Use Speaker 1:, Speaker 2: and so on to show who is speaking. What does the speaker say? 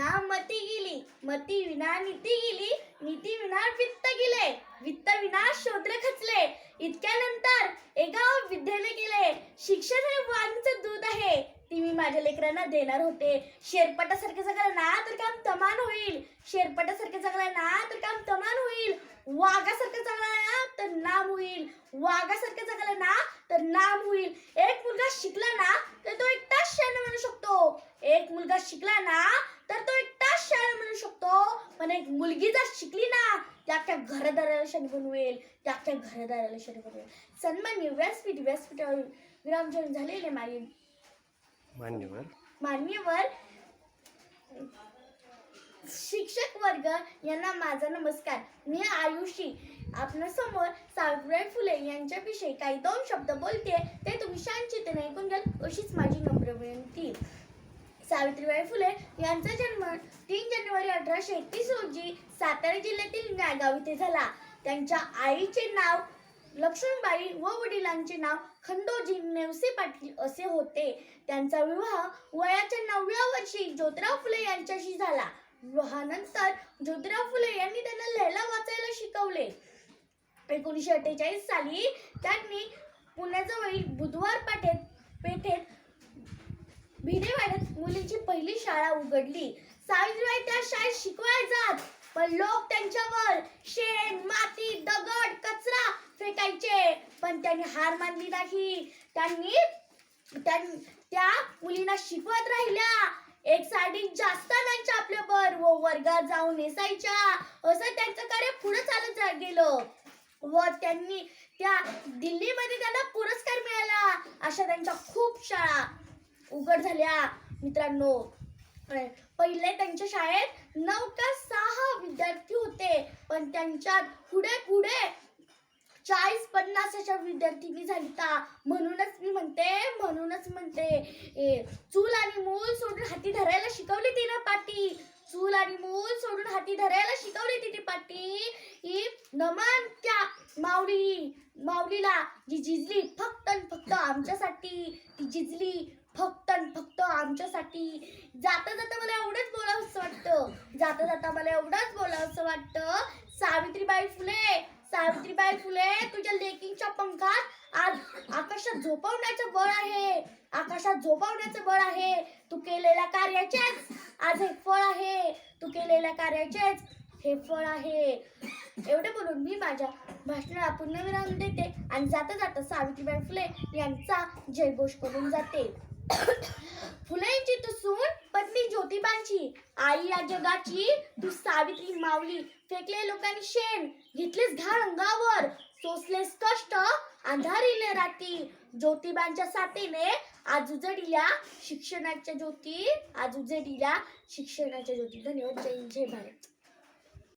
Speaker 1: विना मती गेली, मती विना नीती गेली, नीती विना वित्त गेले, वित्त विना शूद्र खचले. इतक्यानंतर एका विद्येने गेले. शिक्षण हे वाणीचं दूध आहे, ती मी माझ्या लेकरांना देणार होते. शेरपटासारखे जगला ना तर काम तमाम होईल, शेरपटासारखे जगला ना तर काम तमाम होईल. वाघासारखं जगला ना तर नाम होईल, वाघासारखं जगला ना तर नाम होईल. एक मुलगा शिकला ना तर तो एकटाच शहाणा म्हणू शकतो, एक मुलगा शिकला ना तर तो एकटाच शहाणा म्हणू शकतो. पण एक मुलगी जर शिकली ना त्या घरदाराला शहाणी बनवेल, त्या घरदाराला शहाणी बनवेल. सन्मान्य व्यासपीठावर विरामचिन्ह झालेले मान्यवर शिक्षक वर्ग यांना माझा नमस्कार. मी आयुषी आपल्यासमोर सावित्रीबाई फुले यांच्याविषयी काही 2 शब्द बोलते, ते तुम्ही शांतचित्ताने ऐकून घ्याल अशीच माझी नम्र विनंती. सावित्रीबाई फुले यांचा जन्म 3 जानेवारी 1831 रोजी सातारा जिल्ह्यातील नायगाव येथे झाला. त्यांच्या आईचे नाव लक्ष्मीबाई व वडिलांचे नाव खंडोजी नेवसे पाटील असे होते. त्यांचा विवाह वयाच्या 9व्या वर्षी ज्योतिराव फुले यांच्याशी झाला. विवाहानंतर ज्योतिराव फुले यांनी त्यांना लिहायला वाचायला शिकवले. 1948 साली त्यांनी पुण्याजवळील बुधवार पेठेत भिडेवाड्यात मुलींची पहिली शाळा उघडली. सावित्रीबाई त्या शाळेत शिकवायला जात, पण लोक त्यांच्यावर शेण, माती, दगड, कचरा फेकायचे. पण त्यांनी हार मानली नाही. त्यांनी त्या मुलींना शिकवत राहिल्या. एक साडी जास्त आणायच्या आपल्यावर व वर्गात जाऊन नेसायच्या. असं त्यांचं कार्य पुढे चालत गेलं व त्यांनी दिल्लीमध्ये त्यांना पुरस्कार मिळाला. अशा त्यांच्या खूप शाळा उघड झाल्या. मित्रांनो, पहिले त्यांच्या शाळेत 9 का 6 विद्यार्थी होते, पण त्यांच्यात पुढे 40-50 अशा विद्यार्थिनी झालीता. म्हणूनच म्हणते चूल आणि मूल सोडून हाती धरायला शिकवली तिने पाटी, चूल आणि मूल सोडून हाती धरायला शिकवली तिने पाटी. नमन त्या माऊलीला जी झिजली फक्त आमच्यासाठी, ती झिजली फक्त आमच्यासाठी. जाता जाता मला एवढंच बोलावंसं वाटतं, सावित्रीबाई फुले तुझ्या लेकींच्या पंखात आज आकाशात झोपवण्याचं बळ आहे. तू केलेल्या कार्याचेच आज हे फळ आहे. एवढे बोलून मी माझ्या भाषणाला पूर्णविराम देते आणि जाता जाता सावित्रीबाई फुले यांचा जयघोष करून जाते. फुलेंची तू सून पत्नी ज्योतिबांची, आई या जगाची तू सावित्री माऊली. फेकले लोकांनी शेण, घेतलेस घाण अंगावर, सोसलेस कष्ट अंधारीले राती. ज्योतिबांच्या साथीने आज उजळील्या शिक्षणाच्या ज्योती. धन्यवाद. जय भारत.